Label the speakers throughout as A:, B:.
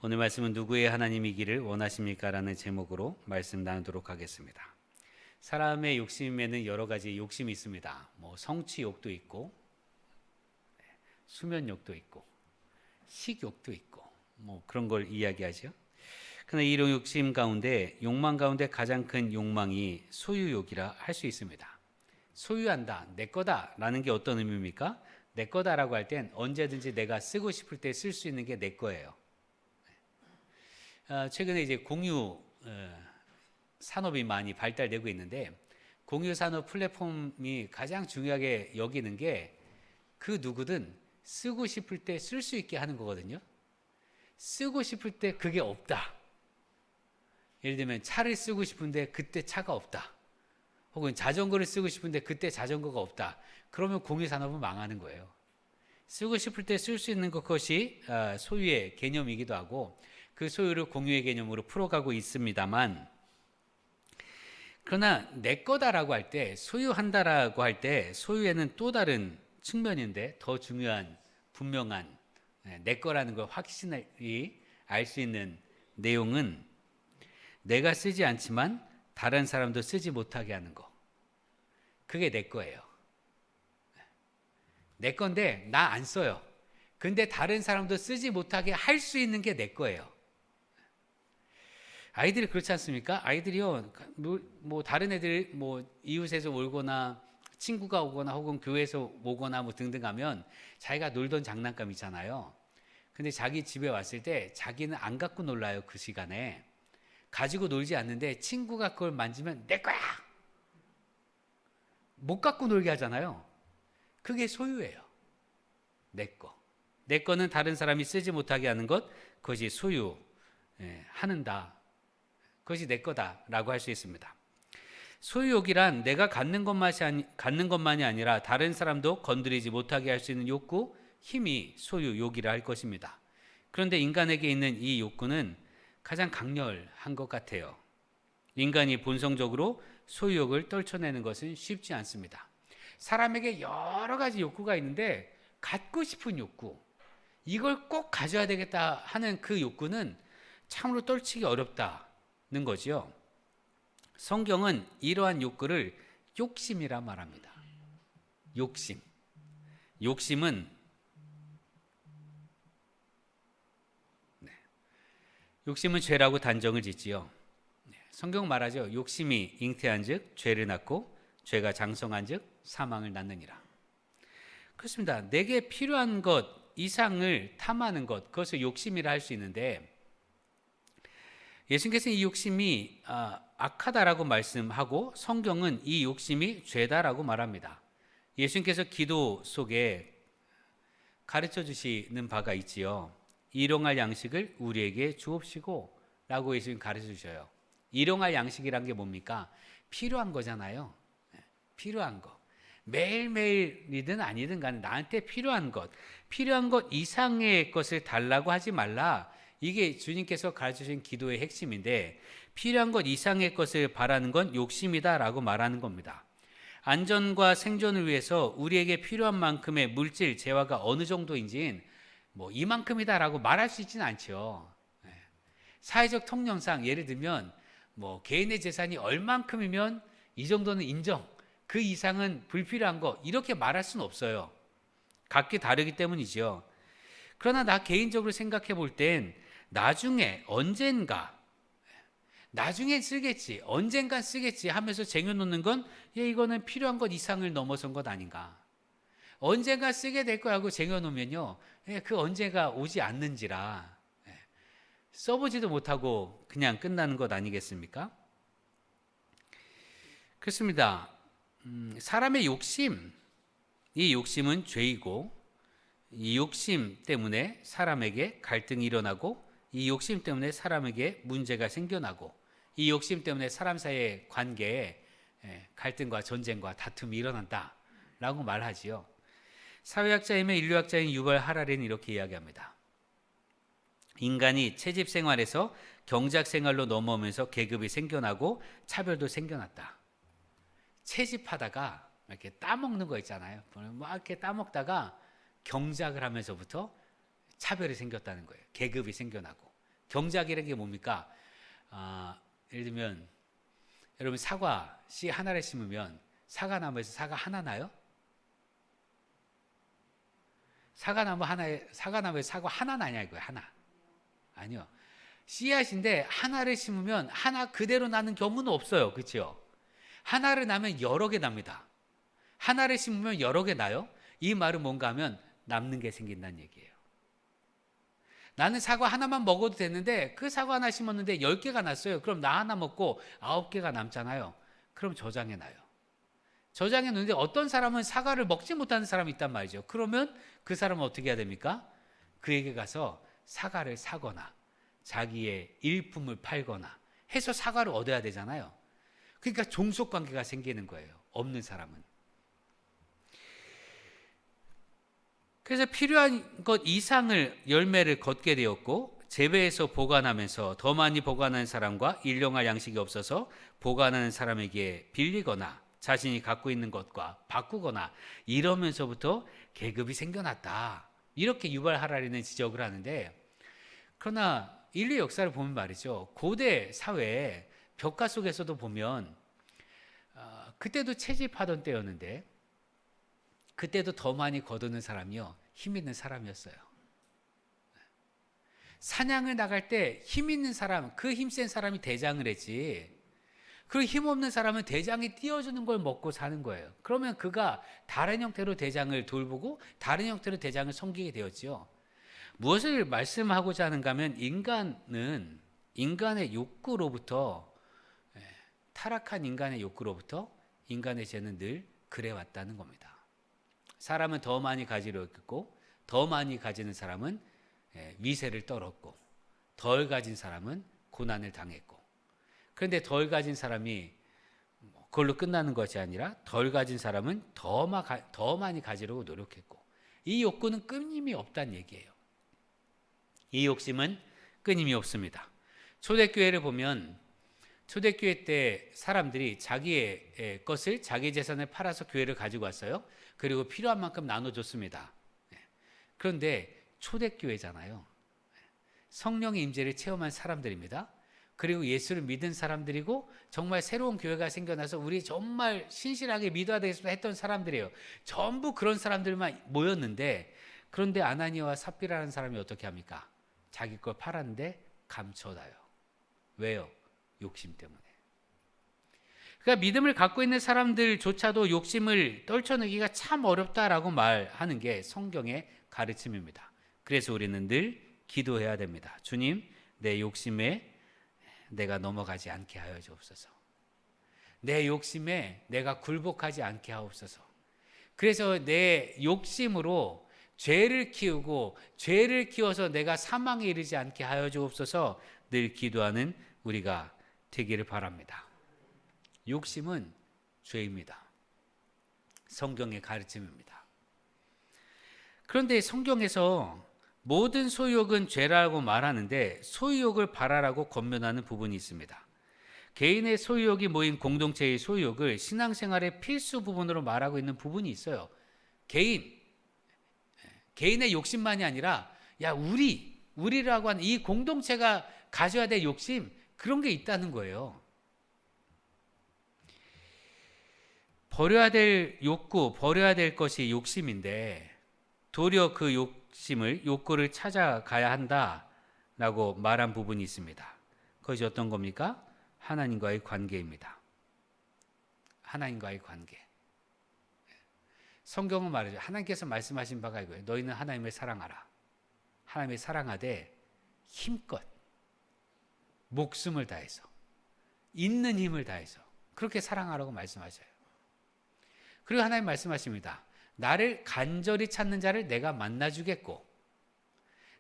A: 오늘 말씀은 누구의 하나님이기를 원하십니까? 라는 제목으로 말씀 나누도록 하겠습니다. 사람의 욕심에는 여러 가지 욕심이 있습니다. 성취욕도 있고, 수면욕도 있고, 식욕도 있고, 그런 걸 이야기하죠. 그러나 이 욕심 가운데, 욕망 가운데 가장 큰 욕망이 소유욕이라 할 수 있습니다. 소유한다, 내 거다 라는 게 어떤 의미입니까? 내 거다라고 할 땐 언제든지 내가 쓰고 싶을 때 쓸 수 있는 게 내 거예요. 최근에 이제 공유 산업이 많이 발달되고 있는데, 공유 산업 플랫폼이 가장 중요하게 여기는 게 그 누구든 쓰고 싶을 때 쓸 수 있게 하는 거거든요. 쓰고 싶을 때 그게 없다. 예를 들면 차를 쓰고 싶은데 그때 차가 없다. 혹은 자전거를 쓰고 싶은데 그때 자전거가 없다. 그러면 공유 산업은 망하는 거예요. 쓰고 싶을 때 쓸 수 있는 것이 소유의 개념이기도 하고, 그 소유를 공유의 개념으로 풀어가고 있습니다만, 그러나 내 거다라고 할 때, 소유한다라고 할 때 소유에는 또 다른 측면인데 더 중요한, 분명한 내 거라는 걸 확실히 알 수 있는 내용은 내가 쓰지 않지만 다른 사람도 쓰지 못하게 하는 거. 그게 내 거예요. 내 건데 나 안 써요. 근데 다른 사람도 쓰지 못하게 할 수 있는 게 내 거예요. 아이들이 그렇지 않습니까? 아이들이요, 다른 애들, 이웃에서 오거나 친구가 오거나 혹은 교회에서 오거나 등등 하면 자기가 놀던 장난감 있잖아요. 근데 자기 집에 왔을 때 자기는 안 갖고 놀아요. 그 시간에 가지고 놀지 않는데 친구가 그걸 만지면 내 거야! 못 갖고 놀게 하잖아요. 그게 소유예요. 내 거. 내 거는 다른 사람이 쓰지 못하게 하는 것, 그것이 소유 하는다. 그것이 내 거다라고 할 수 있습니다. 소유욕이란 내가 갖는 것만이 아니라 다른 사람도 건드리지 못하게 할 수 있는 욕구, 힘이 소유욕이라 할 것입니다. 그런데 인간에게 있는 이 욕구는 가장 강렬한 것 같아요. 인간이 본성적으로 소유욕을 떨쳐내는 것은 쉽지 않습니다. 사람에게 여러 가지 욕구가 있는데 갖고 싶은 욕구, 이걸 꼭 가져야 되겠다 하는 그 욕구는 참으로 떨치기 어렵다는 거죠. 성경은 이러한 욕구를 욕심이라 말합니다. 욕심은 죄라고 단정을 짓지요. 성경 말하죠. 욕심이 잉태한즉 죄를 낳고 죄가 장성한즉 사망을 낳느니라. 그렇습니다. 내게 필요한 것 이상을 탐하는 것, 그것을 욕심이라 할 수 있는데, 예수님께서는 이 욕심이 악하다라고 말씀하고 성경은 이 욕심이 죄다라고 말합니다. 예수님께서 기도 속에 가르쳐 주시는 바가 있지요. 일용할 양식을 우리에게 주옵시고 라고 예수님 가르쳐 주셔요. 일용할 양식이란 게 뭡니까? 필요한 거잖아요. 필요한 거. 매일매일이든 아니든 간에 나한테 필요한 것 이상의 것을 달라고 하지 말라. 이게 주님께서 가르치신 기도의 핵심인데, 필요한 것 이상의 것을 바라는 건 욕심이다라고 말하는 겁니다. 안전과 생존을 위해서 우리에게 필요한 만큼의 물질, 재화가 어느 정도인지는 이만큼이다라고 말할 수 있지는 않죠. 사회적 통념상 예를 들면 개인의 재산이 얼만큼이면 이 정도는 인정, 그 이상은 불필요한 거, 이렇게 말할 수는 없어요. 각기 다르기 때문이죠. 그러나 나 개인적으로 생각해 볼 땐 나중에 쓰겠지, 언젠간 쓰겠지 하면서 쟁여놓는 건 이거는 필요한 것 이상을 넘어선 것 아닌가. 언젠가 쓰게 될 거라고 쟁여놓으면요, 그 언제가 오지 않는지라 써보지도 못하고 그냥 끝나는 것 아니겠습니까? 그렇습니다. 사람의 욕심, 이 욕심은 죄이고, 이 욕심 때문에 사람에게 갈등이 일어나고, 이 욕심 때문에 사람에게 문제가 생겨나고, 이 욕심 때문에 사람 사이의 관계에 갈등과 전쟁과 다툼이 일어난다라고 말하지요. 사회학자이며 인류학자인 유발 하라리는 이렇게 이야기합니다. 인간이 채집 생활에서 경작 생활로 넘어오면서 계급이 생겨나고 차별도 생겨났다. 채집하다가 이렇게 따먹는 거 있잖아요. 이렇게 따먹다가 경작을 하면서부터 차별이 생겼다는 거예요. 계급이 생겨나고. 경작이라는 게 뭡니까? 예를 들면 여러분 사과 씨 하나를 심으면 사과나무에서 사과 하나 나요? 사과나무에서 사과 하나 나냐 이거예요. 하나. 아니요. 씨앗인데 하나를 심으면 하나 그대로 나는 경우는 없어요. 그렇죠? 하나를 나면 여러 개 납니다. 하나를 심으면 여러 개 나요. 이 말은 뭔가 하면 남는 게 생긴다는 얘기예요. 나는 사과 하나만 먹어도 되는데 그 사과 하나 심었는데 10개가 났어요. 그럼 나 하나 먹고 9개가 남잖아요. 그럼 저장해 놔요. 저장해 놓는데 어떤 사람은 사과를 먹지 못하는 사람이 있단 말이죠. 그러면 그 사람은 어떻게 해야 됩니까? 그에게 가서 사과를 사거나 자기의 일품을 팔거나 해서 사과를 얻어야 되잖아요. 그러니까 종속관계가 생기는 거예요. 없는 사람은. 그래서 필요한 것 이상을 열매를 걷게 되었고 재배해서 보관하면서 더 많이 보관하는 사람과 일용할 양식이 없어서 보관하는 사람에게 빌리거나 자신이 갖고 있는 것과 바꾸거나 이러면서부터 계급이 생겨났다. 이렇게 유발 하라리는 지적을 하는데, 그러나 인류 역사를 보면 말이죠. 고대 사회에 벽화 속에서도 보면 그때도 채집하던 때였는데 그때도 더 많이 거두는 사람이요, 힘 있는 사람이었어요. 사냥을 나갈 때 힘 있는 사람, 그 힘센 사람이 대장을 했지, 그 힘없는 사람은 대장이 띄워주는 걸 먹고 사는 거예요. 그러면 그가 다른 형태로 대장을 돌보고 다른 형태로 대장을 섬기게 되었지요. 무엇을 말씀하고자 하는가 하면 인간은 인간의 욕구로부터, 타락한 인간의 욕구로부터 인간의 죄는 늘 그래왔다는 겁니다. 사람은 더 많이 가지려 했고 더 많이 가지는 사람은 위세를 떨었고 덜 가진 사람은 고난을 당했고, 그런데 덜 가진 사람이 그걸로 끝나는 것이 아니라 덜 가진 사람은 더 많이 가지려고 노력했고, 이 욕구는 끊임이 없다는 얘기예요. 이 욕심은 끊임이 없습니다. 초대교회를 보면 초대교회 때 사람들이 자기의 것을, 자기 재산을 팔아서 교회를 가지고 왔어요. 그리고 필요한 만큼 나눠줬습니다. 그런데 초대교회잖아요. 성령의 임재를 체험한 사람들입니다. 그리고 예수를 믿은 사람들이고 정말 새로운 교회가 생겨나서 우리 정말 신실하게 믿어야 되겠습니다 했던 사람들이에요. 전부 그런 사람들만 모였는데, 그런데 아나니아와 삽비라는 사람이 어떻게 합니까? 자기 걸 팔았는데 감춰놔요. 왜요? 욕심 때문에. 그러니까 믿음을 갖고 있는 사람들조차도 욕심을 떨쳐내기가 참 어렵다라고 말하는 게 성경의 가르침입니다. 그래서 우리는 늘 기도해야 됩니다. 주님, 내 욕심에 내가 넘어가지 않게 하여 주옵소서. 내 욕심에 내가 굴복하지 않게 하옵소서. 그래서 내 욕심으로 죄를 키우고 죄를 키워서 내가 사망에 이르지 않게 하여 주옵소서 늘 기도하는 우리가 되기를 바랍니다. 욕심은 죄입니다. 성경의 가르침입니다. 그런데 성경에서 모든 소유욕은 죄라고 말하는데 소유욕을 바라라고 권면하는 부분이 있습니다. 개인의 소유욕이 모인 공동체의 소유욕을 신앙생활의 필수 부분으로 말하고 있는 부분이 있어요. 개인의 욕심만이 아니라 우리라고 하는 이 공동체가 가져야 될 욕심, 그런 게 있다는 거예요. 버려야 될 욕구, 버려야 될 것이 욕심인데 도리어 그 욕구를 찾아가야 한다라고 말한 부분이 있습니다. 그것이 어떤 겁니까? 하나님과의 관계입니다. 하나님과의 관계. 성경은 말이죠. 하나님께서 말씀하신 바가 이거예요. 너희는 하나님을 사랑하라. 하나님을 사랑하되 힘껏 목숨을 다해서, 있는 힘을 다해서 그렇게 사랑하라고 말씀하셔요. 그리고 하나님 말씀하십니다. 나를 간절히 찾는 자를 내가 만나주겠고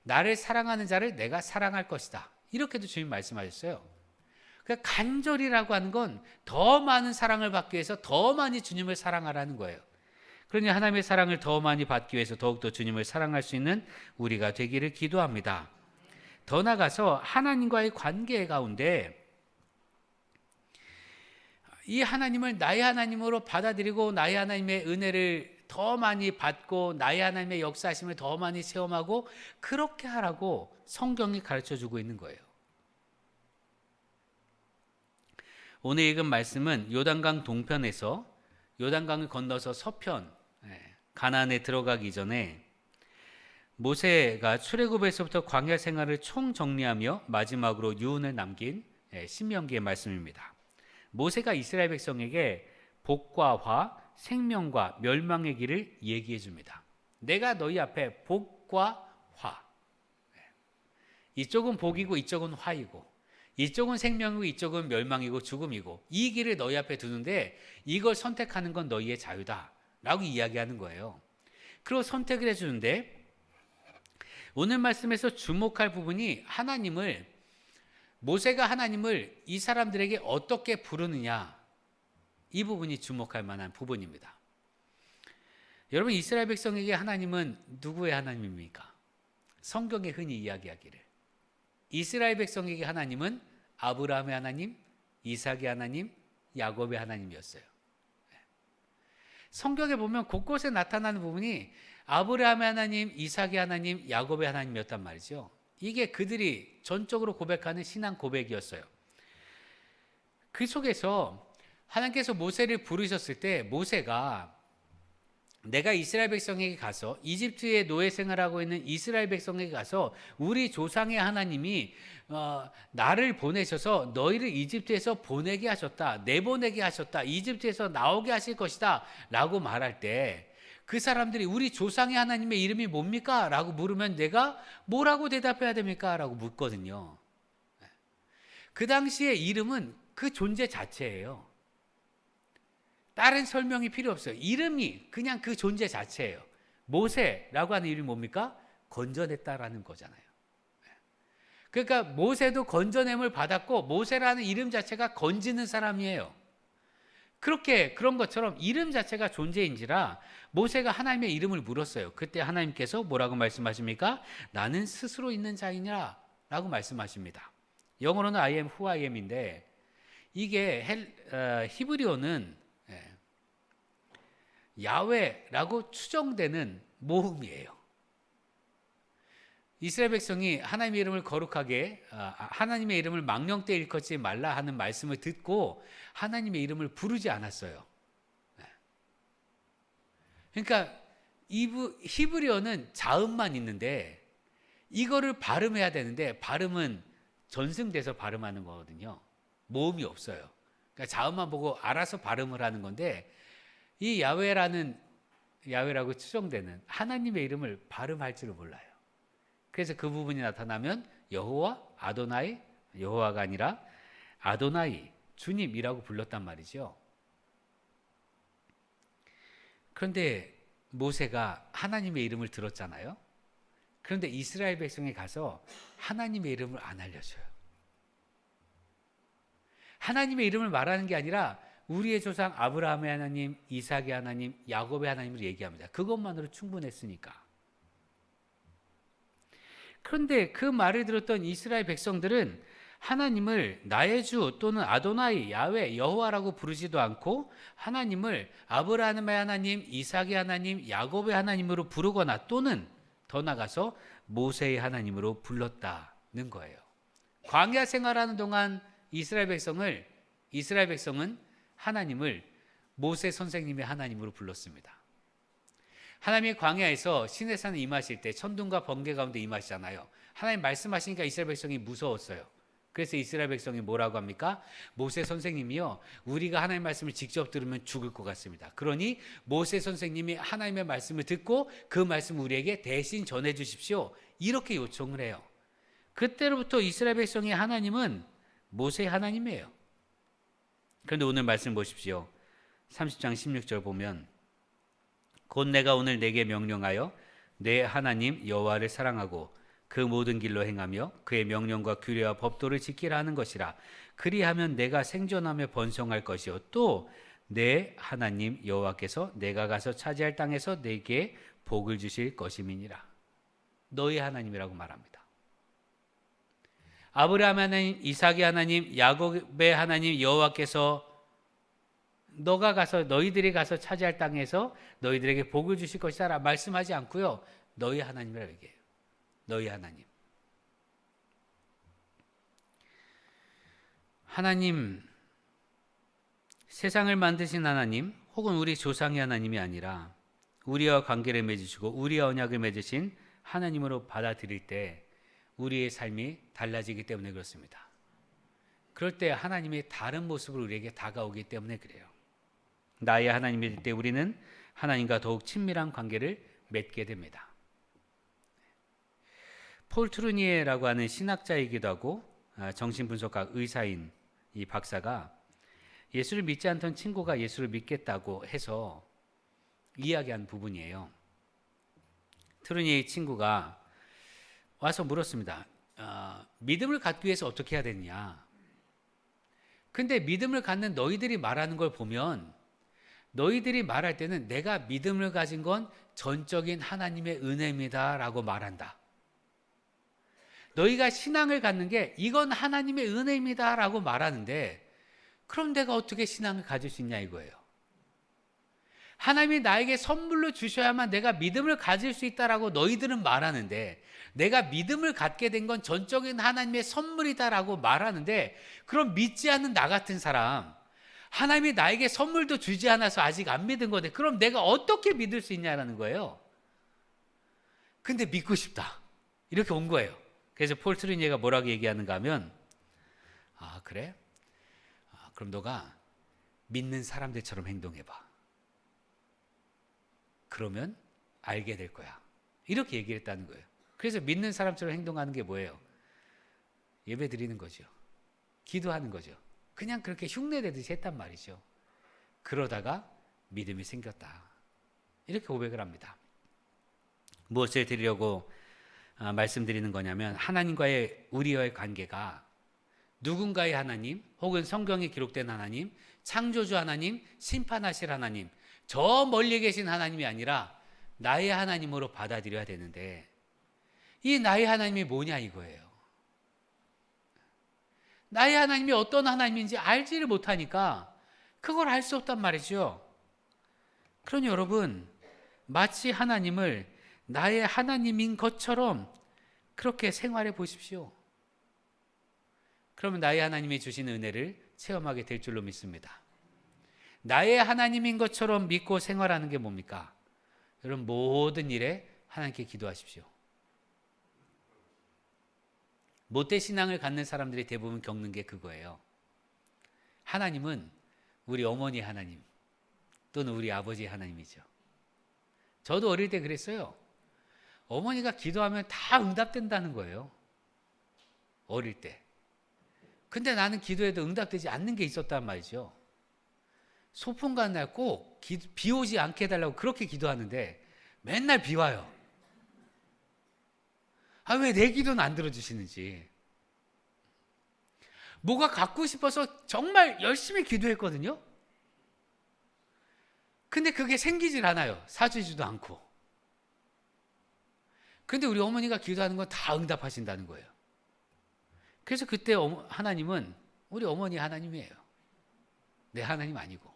A: 나를 사랑하는 자를 내가 사랑할 것이다. 이렇게도 주님 말씀하셨어요. 그러니까 간절히라고 하는 건 더 많은 사랑을 받기 위해서 더 많이 주님을 사랑하라는 거예요. 그러니 하나님의 사랑을 더 많이 받기 위해서 더욱더 주님을 사랑할 수 있는 우리가 되기를 기도합니다. 더 나아가서 하나님과의 관계 가운데 이 하나님을 나의 하나님으로 받아들이고 나의 하나님의 은혜를 더 많이 받고 나의 하나님의 역사하심을 더 많이 체험하고 그렇게 하라고 성경이 가르쳐주고 있는 거예요. 오늘 읽은 말씀은 요단강 동편에서 요단강을 건너서 서편 가나안에 들어가기 전에 모세가 출애굽에서부터 광야 생활을 총정리하며 마지막으로 유언을 남긴 신명기의 말씀입니다. 모세가 이스라엘 백성에게 복과 화, 생명과 멸망의 길을 얘기해 줍니다. 내가 너희 앞에 복과 화, 이쪽은 복이고 이쪽은 화이고 이쪽은 생명이고 이쪽은 멸망이고 죽음이고 이 길을 너희 앞에 두는데 이걸 선택하는 건 너희의 자유다 라고 이야기하는 거예요. 그리고 선택을 해주는데 오늘 말씀에서 주목할 부분이 모세가 하나님을 이 사람들에게 어떻게 부르느냐, 이 부분이 주목할 만한 부분입니다. 여러분, 이스라엘 백성에게 하나님은 누구의 하나님입니까? 성경에 흔히 이야기하기를 이스라엘 백성에게 하나님은 아브라함의 하나님, 이삭의 하나님, 야곱의 하나님이었어요. 성경에 보면 곳곳에 나타나는 부분이 아브라함의 하나님, 이삭의 하나님, 야곱의 하나님이었단 말이죠. 이게 그들이 전적으로 고백하는 신앙 고백이었어요. 그 속에서 하나님께서 모세를 부르셨을 때 모세가 내가 이스라엘 백성에게 가서 이집트에 노예 생활하고 있는 이스라엘 백성에게 가서 우리 조상의 하나님이 나를 보내셔서 너희를 이집트에서 보내게 하셨다, 내보내게 하셨다, 이집트에서 나오게 하실 것이다 라고 말할 때 그 사람들이 우리 조상의 하나님의 이름이 뭡니까? 라고 물으면 내가 뭐라고 대답해야 됩니까? 라고 묻거든요. 그 당시의 이름은 그 존재 자체예요. 다른 설명이 필요 없어요. 이름이 그냥 그 존재 자체예요. 모세라고 하는 이름이 뭡니까? 건져냈다라는 거잖아요. 그러니까 모세도 건져냄을 받았고 모세라는 이름 자체가 건지는 사람이에요. 그런 것처럼 이름 자체가 존재인지라 모세가 하나님의 이름을 물었어요. 그때 하나님께서 뭐라고 말씀하십니까? 나는 스스로 있는 자이냐 라고 말씀하십니다. 영어로는 I am who I am인데 이게 히브리어는 야훼라고 추정되는 모음이에요. 이스라엘 백성이 하나님의 이름을 거룩하게 하나님의 이름을 망령되이 일컫지 말라 하는 말씀을 듣고 하나님의 이름을 부르지 않았어요. 그러니까 히브리어는 자음만 있는데 이거를 발음해야 되는데 발음은 전승돼서 발음하는 거거든요. 모음이 없어요. 그러니까 자음만 보고 알아서 발음을 하는 건데 이 야훼라고 추정되는 하나님의 이름을 발음할 줄을 몰라요. 그래서 그 부분이 나타나면 여호와, 아도나이, 여호와가 아니라 아도나이, 주님이라고 불렀단 말이죠. 그런데 모세가 하나님의 이름을 들었잖아요. 그런데 이스라엘 백성에 가서 하나님의 이름을 안 알려줘요. 하나님의 이름을 말하는 게 아니라 우리의 조상 아브라함의 하나님, 이삭의 하나님, 야곱의 하나님을 얘기합니다. 그것만으로 충분했으니까. 그런데 그 말을 들었던 이스라엘 백성들은 하나님을 나의 주 또는 아도나이, 야훼, 여호와라고 부르지도 않고 하나님을 아브라함의 하나님, 이삭의 하나님, 야곱의 하나님으로 부르거나 또는 더 나가서 모세의 하나님으로 불렀다는 거예요. 광야 생활하는 동안 이스라엘 백성은 하나님을 모세 선생님의 하나님으로 불렀습니다. 하나님의 광야에서 시내산에 임하실 때 천둥과 번개 가운데 임하시잖아요. 하나님 말씀하시니까 이스라엘 백성이 무서웠어요. 그래서 이스라엘 백성이 뭐라고 합니까? 모세 선생님이요, 우리가 하나님의 말씀을 직접 들으면 죽을 것 같습니다. 그러니 모세 선생님이 하나님의 말씀을 듣고 그 말씀을 우리에게 대신 전해 주십시오. 이렇게 요청을 해요. 그때로부터 이스라엘 백성의 하나님은 모세의 하나님이에요. 그런데 오늘 말씀 보십시오. 30장 16절 보면 곧 내가 오늘 내게 명령하여 내 하나님 여호와를 사랑하고 그 모든 길로 행하며 그의 명령과 규례와 법도를 지키라 하는 것이라. 그리하면 내가 생존하며 번성할 것이요 또 내 하나님 여호와께서 내가 가서 차지할 땅에서 내게 복을 주실 것임이니라. 너희 하나님이라고 말합니다. 아브라함의 하나님, 이삭의 하나님, 야곱의 하나님 여호와께서 너희들이 가서 차지할 땅에서 너희들에게 복을 주실 것이다 말씀하지 않고요. 너희 하나님이라고 얘기해요. 너희 하나님. 하나님, 세상을 만드신 하나님 혹은 우리 조상의 하나님이 아니라 우리와 관계를 맺으시고 우리와 언약을 맺으신 하나님으로 받아들일 때 우리의 삶이 달라지기 때문에 그렇습니다. 그럴 때 하나님의 다른 모습으로 우리에게 다가오기 때문에 그래요. 나의 하나님이 될 때 우리는 하나님과 더욱 친밀한 관계를 맺게 됩니다. 폴 트루니에라고 하는 신학자이기도 하고 정신분석학 의사인 이 박사가 예수를 믿지 않던 친구가 예수를 믿겠다고 해서 이야기한 부분이에요. 트루니에의 친구가 와서 물었습니다. 믿음을 갖기 위해서 어떻게 해야 되느냐? 근데 믿음을 갖는 너희들이 말하는 걸 보면 너희들이 말할 때는 내가 믿음을 가진 건 전적인 하나님의 은혜입니다 라고 말한다. 너희가 신앙을 갖는 게 이건 하나님의 은혜입니다 라고 말하는데 그럼 내가 어떻게 신앙을 가질 수 있냐 이거예요. 하나님이 나에게 선물로 주셔야만 내가 믿음을 가질 수 있다라고 너희들은 말하는데 내가 믿음을 갖게 된 건 전적인 하나님의 선물이다라고 말하는데 그럼 믿지 않는 나 같은 사람 하나님이 나에게 선물도 주지 않아서 아직 안 믿은 건데 그럼 내가 어떻게 믿을 수 있냐라는 거예요. 근데 믿고 싶다. 이렇게 온 거예요. 그래서 폴 트루니에가 뭐라고 얘기하는가 하면 그래? 그럼 너가 믿는 사람들처럼 행동해봐. 그러면 알게 될 거야. 이렇게 얘기를 했다는 거예요. 그래서 믿는 사람처럼 행동하는 게 뭐예요? 예배 드리는 거죠. 기도하는 거죠. 그냥 그렇게 흉내내듯이 했단 말이죠. 그러다가 믿음이 생겼다. 이렇게 고백을 합니다. 무엇을 드리려고 말씀드리는 거냐면 하나님과의 우리와의 관계가 누군가의 하나님 혹은 성경에 기록된 하나님, 창조주 하나님, 심판하실 하나님, 저 멀리 계신 하나님이 아니라 나의 하나님으로 받아들여야 되는데 이 나의 하나님이 뭐냐 이거예요. 나의 하나님이 어떤 하나님인지 알지를 못하니까 그걸 알 수 없단 말이죠. 그러니 여러분 마치 하나님을 나의 하나님인 것처럼 그렇게 생활해 보십시오. 그러면 나의 하나님이 주신 은혜를 체험하게 될 줄로 믿습니다. 나의 하나님인 것처럼 믿고 생활하는 게 뭡니까? 여러분 모든 일에 하나님께 기도하십시오. 모태신앙을 갖는 사람들이 대부분 겪는 게 그거예요. 하나님은 우리 어머니 하나님 또는 우리 아버지 하나님이죠. 저도 어릴 때 그랬어요. 어머니가 기도하면 다 응답된다는 거예요. 어릴 때. 근데 나는 기도해도 응답되지 않는 게 있었단 말이죠. 소풍 가는 날 꼭 비 오지 않게 해달라고 그렇게 기도하는데 맨날 비 와요. 왜 내 기도는 안 들어주시는지. 뭐가 갖고 싶어서 정말 열심히 기도했거든요. 근데 그게 생기질 않아요. 사주지도 않고. 근데 우리 어머니가 기도하는 건 다 응답하신다는 거예요. 그래서 그때 하나님은 우리 어머니 하나님이에요. 내 하나님 아니고.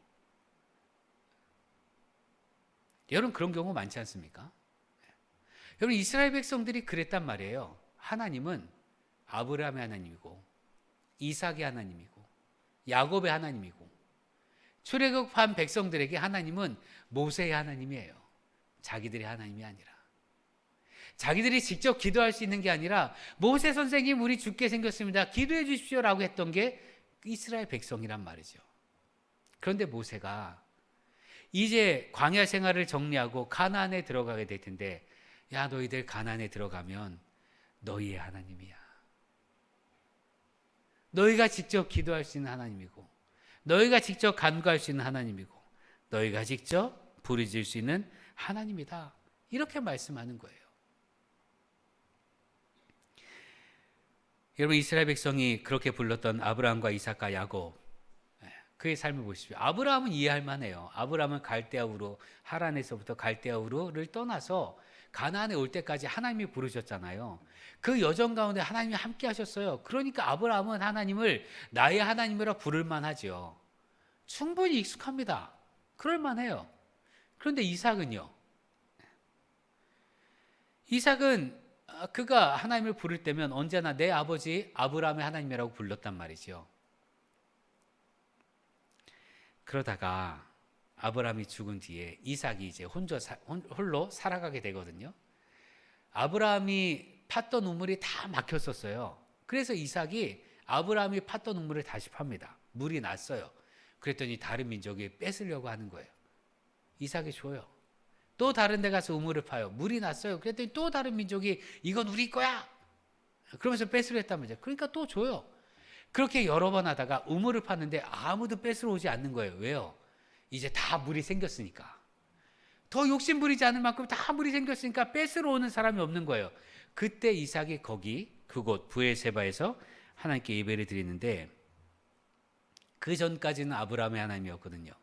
A: 여러분 그런 경우 많지 않습니까? 여러분 이스라엘 백성들이 그랬단 말이에요. 하나님은 아브라함의 하나님이고 이삭의 하나님이고 야곱의 하나님이고 출애굽한 백성들에게 하나님은 모세의 하나님이에요. 자기들의 하나님이 아니라. 자기들이 직접 기도할 수 있는 게 아니라 모세 선생님 우리 죽게 생겼습니다. 기도해 주십시오라고 했던 게 이스라엘 백성이란 말이죠. 그런데 모세가 이제 광야 생활을 정리하고 가나안에 들어가게 될 텐데 야 너희들 가나안에 들어가면 너희의 하나님이야. 너희가 직접 기도할 수 있는 하나님이고 너희가 직접 간구할 수 있는 하나님이고 너희가 직접 부르짖을 수 있는 하나님이다. 이렇게 말씀하는 거예요. 여러분 이스라엘 백성이 그렇게 불렀던 아브라함과 이삭과 야곱 그의 삶을 보십시오. 아브라함은 이해할 만해요. 아브라함은 갈대아우로 하란에서부터 갈대아우로를 떠나서 가나안에 올 때까지 하나님이 부르셨잖아요. 그 여정 가운데 하나님이 함께 하셨어요. 그러니까 아브라함은 하나님을 나의 하나님이라 부를 만하죠. 충분히 익숙합니다. 그럴만해요. 그런데 이삭은요. 이삭은 그가 하나님을 부를 때면 언제나 내 아버지 아브라함의 하나님이라고 불렀단 말이죠. 그러다가 아브라함이 죽은 뒤에 이삭이 이제 홀로 살아가게 되거든요. 아브라함이 팠던 우물이 다 막혔었어요. 그래서 이삭이 아브라함이 팠던 우물을 다시 팝니다. 물이 났어요. 그랬더니 다른 민족이 뺏으려고 하는 거예요. 이삭이 줘요. 또 다른 데 가서 우물을 파요. 물이 났어요. 그랬더니 또 다른 민족이 이건 우리 거야. 그러면서 뺏으려 했단 말이죠. 그러니까 또 줘요. 그렇게 여러 번 하다가 우물을 파는데 아무도 뺏으러 오지 않는 거예요. 왜요? 이제 다 물이 생겼으니까. 더 욕심 부리지 않을 만큼 다 물이 생겼으니까 뺏으러 오는 사람이 없는 거예요. 그때 이삭이 그곳 브에세바에서 하나님께 예배를 드리는데 그 전까지는 아브라함의 하나님이었거든요.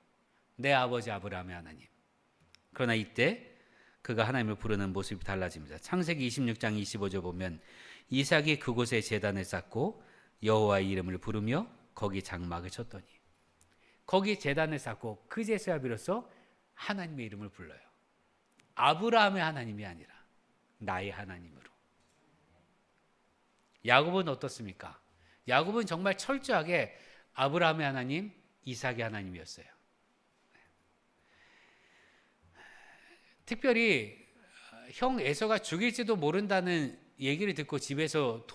A: 내 아버지 아브라함의 하나님. 그러나 이때 그가 하나님을 부르는 모습이 달라집니다. 창세기 26장 25절 보면 이삭이 그곳에 제단을 쌓고 여호와의 이름을 부르며 거기 장막을 쳤더니 거기 제단을 쌓고 그제서야 비로소 하나님의 이름을 불러요. 아브라함의 하나님이 아니라 나의 하나님으로. 야곱은 어떻습니까? 야곱은 정말 철저하게 아브라함의 하나님, 이삭의 하나님이었어요. 특별히 형 에서가 죽일지도 모른다는 얘기를 듣고 집에서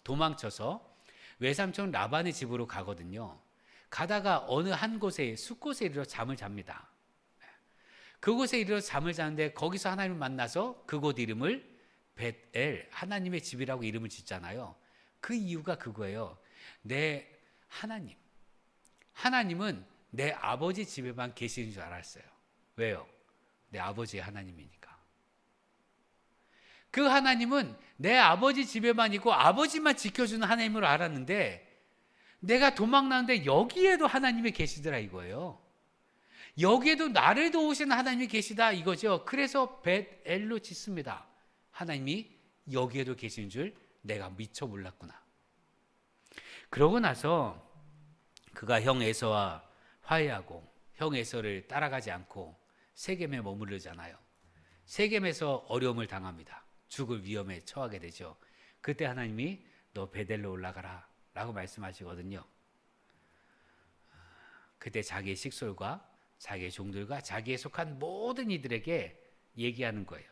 A: 도망쳐서 외삼촌 라반의 집으로 가거든요. 가다가 어느 한 곳에 숲곳에 이르러 잠을 잡니다. 그곳에 이르러 잠을 자는데 거기서 하나님을 만나서 그곳 이름을 벳엘, 하나님의 집이라고 이름을 짓잖아요. 그 이유가 그거예요. 내 하나님은 내 아버지 집에만 계시는 줄 알았어요. 왜요? 내 아버지의 하나님이니까. 그 하나님은 내 아버지 집에만 있고 아버지만 지켜주는 하나님으로 알았는데 내가 도망나는데 여기에도 하나님이 계시더라 이거예요. 여기에도 나를 도우시는 하나님이 계시다 이거죠. 그래서 벳엘로 짓습니다. 하나님이 여기에도 계신 줄 내가 미처 몰랐구나. 그러고 나서 그가 형 에서와 화해하고 형 에서를 따라가지 않고 세겜에 머무르잖아요. 세겜에서 어려움을 당합니다. 죽을 위험에 처하게 되죠. 그때 하나님이 너 베델로 올라가라 라고 말씀하시거든요. 그때 자기의 식솔과 자기의 종들과 자기에 속한 모든 이들에게 얘기하는 거예요.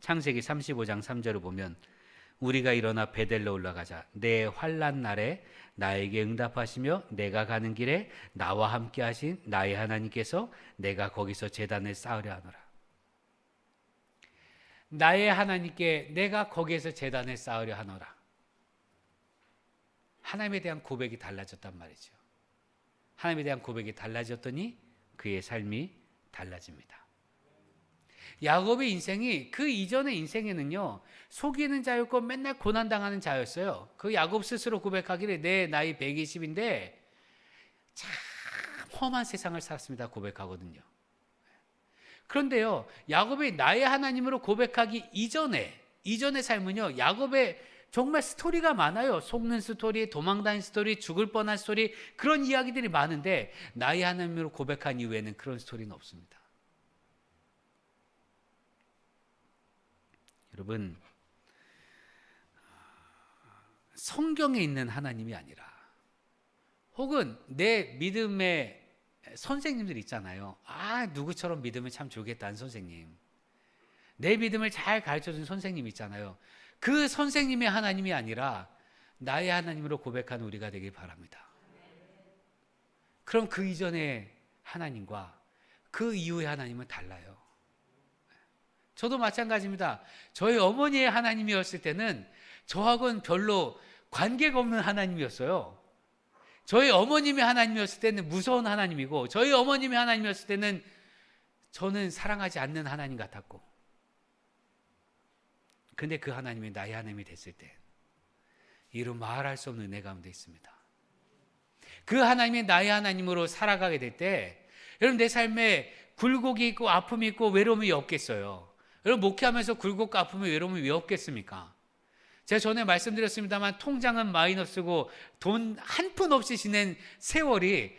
A: 창세기 35장 3절을 보면 우리가 일어나 베델로 올라가자. 내 환난 날에 나에게 응답하시며 내가 가는 길에 나와 함께 하신 나의 하나님께서 내가 거기서 제단을 쌓으려 하노라. 나의 하나님께 내가 거기에서 제단을 쌓으려 하노라. 하나님에 대한 고백이 달라졌단 말이죠. 하나님에 대한 고백이 달라졌더니 그의 삶이 달라집니다. 야곱의 인생이 그 이전의 인생에는요, 속이는 자였고 맨날 고난당하는 자였어요. 그 야곱 스스로 고백하기를 내 나이 120인데 참 험한 세상을 살았습니다 고백하거든요. 그런데요, 야곱이 나의 하나님으로 고백하기 이전의 삶은요, 야곱의 정말 스토리가 많아요. 속는 스토리, 도망다닌 스토리, 죽을 뻔한 스토리, 그런 이야기들이 많은데 나의 하나님으로 고백한 이후에는 그런 스토리는 없습니다. 여러분, 성경에 있는 하나님이 아니라 혹은 내 믿음의 선생님들 있잖아요. 누구처럼 믿으면 참 좋겠다는 선생님, 내 믿음을 잘 가르쳐준 선생님 있잖아요. 그 선생님의 하나님이 아니라 나의 하나님으로 고백하는 우리가 되길 바랍니다. 그럼 그 이전의 하나님과 그 이후의 하나님은 달라요. 저도 마찬가지입니다. 저희 어머니의 하나님이었을 때는 저하고는 별로 관계가 없는 하나님이었어요. 저희 어머님의 하나님이었을 때는 무서운 하나님이고, 저희 어머님의 하나님이었을 때는 저는 사랑하지 않는 하나님 같았고, 근데 그 하나님이 나의 하나님이 됐을 때 이루 말할 수 없는 은혜 가운데 있습니다. 그 하나님이 나의 하나님으로 살아가게 될 때 여러분, 내 삶에 굴곡이 있고 아픔이 있고 외로움이 없겠어요. 여러분, 목회하면서 굴곡과 아픔이 외로움이 왜 없겠습니까? 제가 전에 말씀드렸습니다만 통장은 마이너스고 돈 한 푼 없이 지낸 세월이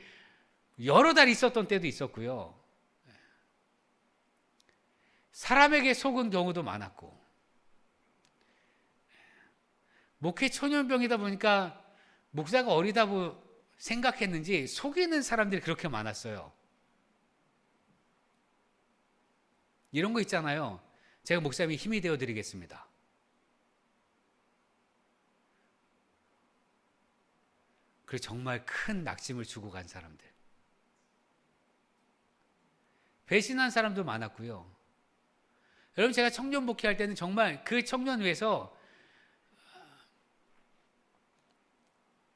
A: 여러 달 있었던 때도 있었고요. 사람에게 속은 경우도 많았고, 목회 초년병이다 보니까 목사가 어리다고 생각했는지 속이는 사람들이 그렇게 많았어요. 이런 거 있잖아요. 제가 목사님이 힘이 되어 드리겠습니다. 그리고 정말 큰 낙심을 주고 간 사람들. 배신한 사람도 많았고요. 여러분, 제가 청년 목회할 때는 정말 그 청년 위해서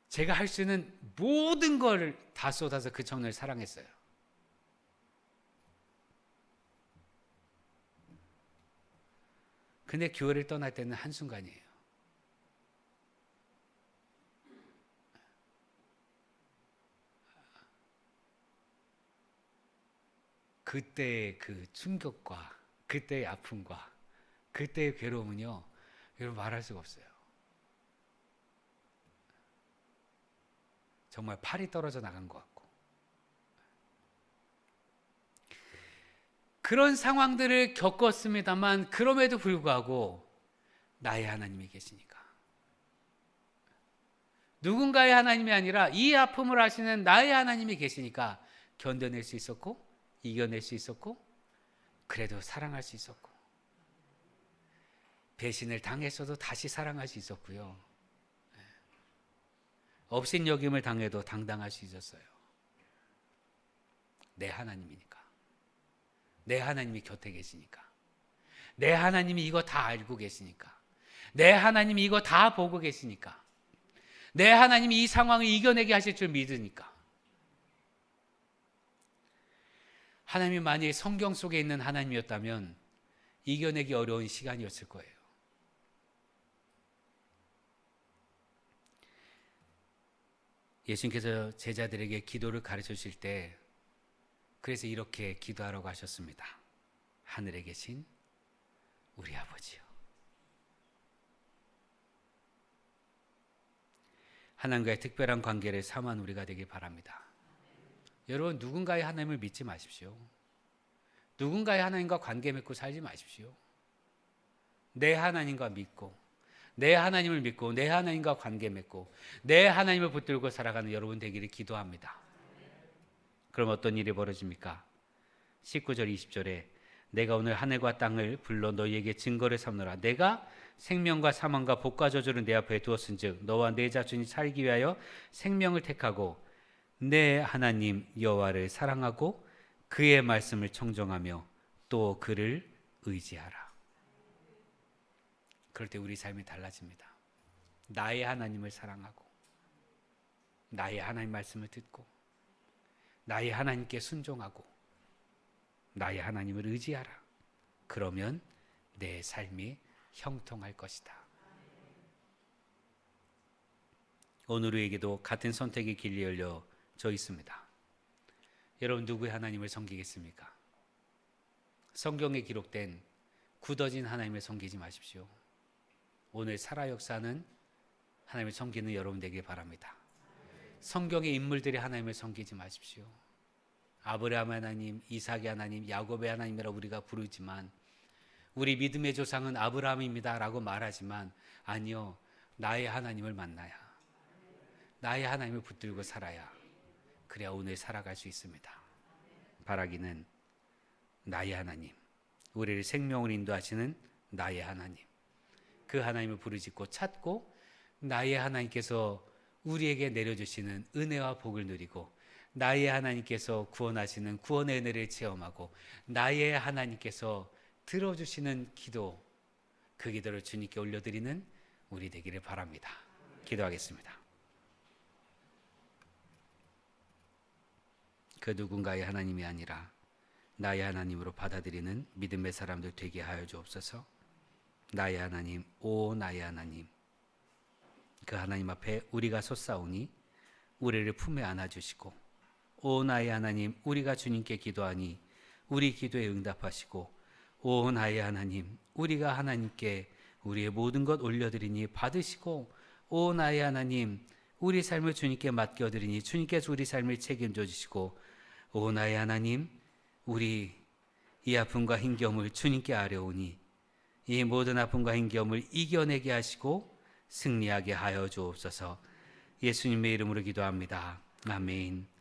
A: 제가 할 수 있는 모든 걸 다 쏟아서 그 청년을 사랑했어요. 근데 교회를 떠날 때는 한순간이에요. 그때의 그 충격과 그때의 아픔과 그때의 괴로움은요, 여러분 말할 수가 없어요. 정말 팔이 떨어져 나간 것 같고, 그런 상황들을 겪었습니다만 그럼에도 불구하고 나의 하나님이 계시니까, 누군가의 하나님이 아니라 이 아픔을 아시는 나의 하나님이 계시니까 견뎌낼 수 있었고, 이겨낼 수 있었고, 그래도 사랑할 수 있었고, 배신을 당했어도 다시 사랑할 수 있었고요, 업신여김을 당해도 당당할 수 있었어요. 내 하나님이니까, 내 하나님이 곁에 계시니까, 내 하나님이 이거 다 알고 계시니까, 내 하나님이 이거 다 보고 계시니까, 내 하나님이 이 상황을 이겨내게 하실 줄 믿으니까. 하나님이 만약에 성경 속에 있는 하나님이었다면 이겨내기 어려운 시간이었을 거예요. 예수님께서 제자들에게 기도를 가르쳐 주실 때 그래서 이렇게 기도하라고 하셨습니다. 하늘에 계신 우리 아버지요. 하나님과의 특별한 관계를 삼은 우리가 되길 바랍니다. 여러분, 누군가의 하나님을 믿지 마십시오. 누군가의 하나님과 관계 맺고 살지 마십시오. 내 하나님과 믿고, 내 하나님을 믿고, 내 하나님과 관계 맺고, 내 하나님을 붙들고 살아가는 여러분 되기를 기도합니다. 그럼 어떤 일이 벌어집니까? 19절 20절에 내가 오늘 하늘과 땅을 불러 너희에게 증거를 삼노라. 내가 생명과 사망과 복과 저주를 내 앞에 두었은즉 너와 내 자손이 살기 위하여 생명을 택하고 내 하나님 여호와를 사랑하고 그의 말씀을 청정하며 또 그를 의지하라. 그럴 때 우리 삶이 달라집니다. 나의 하나님을 사랑하고 나의 하나님 말씀을 듣고 나의 하나님께 순종하고 나의 하나님을 의지하라. 그러면 내 삶이 형통할 것이다. 오늘 우리에게도 같은 선택의 길이 열려져 있습니다. 여러분, 누구의 하나님을 섬기겠습니까? 성경에 기록된 굳어진 하나님을 섬기지 마십시오. 오늘 살아 역사는 하나님을 섬기는 여러분 되길 바랍니다. 성경의 인물들이 하나님을 섬기지 마십시오. 아브라함 하나님, 이삭의 하나님, 야곱의 하나님이라고 우리가 부르지만 우리 믿음의 조상은 아브라함입니다 라고 말하지만 아니요, 나의 하나님을 만나야, 나의 하나님을 붙들고 살아야, 그래야 오늘 살아갈 수 있습니다. 바라기는 나의 하나님, 우리를 생명을 인도하시는 나의 하나님, 그 하나님을 부르짖고 찾고 나의 하나님께서 우리에게 내려주시는 은혜와 복을 누리고 나의 하나님께서 구원하시는 구원의 은혜를 체험하고 나의 하나님께서 들어주시는 기도, 그 기도를 주님께 올려드리는 우리 되기를 바랍니다. 기도하겠습니다. 그 누군가의 하나님이 아니라 나의 하나님으로 받아들이는 믿음의 사람들 되게 하여 주옵소서. 나의 하나님, 오 나의 하나님, 그 하나님 앞에 우리가 솟사오니 우리를 품에 안아주시고, 오 나의 하나님, 우리가 주님께 기도하니 우리 기도에 응답하시고, 오 나의 하나님, 우리가 하나님께 우리의 모든 것 올려드리니 받으시고, 오 나의 하나님, 우리 삶을 주님께 맡겨드리니 주님께서 우리 삶을 책임져 주시고 오 나의 하나님, 우리 이 아픔과 힘겨움을 주님께 아뢰오니 이 모든 아픔과 힘겨움을 이겨내게 하시고 승리하게 하여 주옵소서. 예수님의 이름으로 기도합니다. 아멘.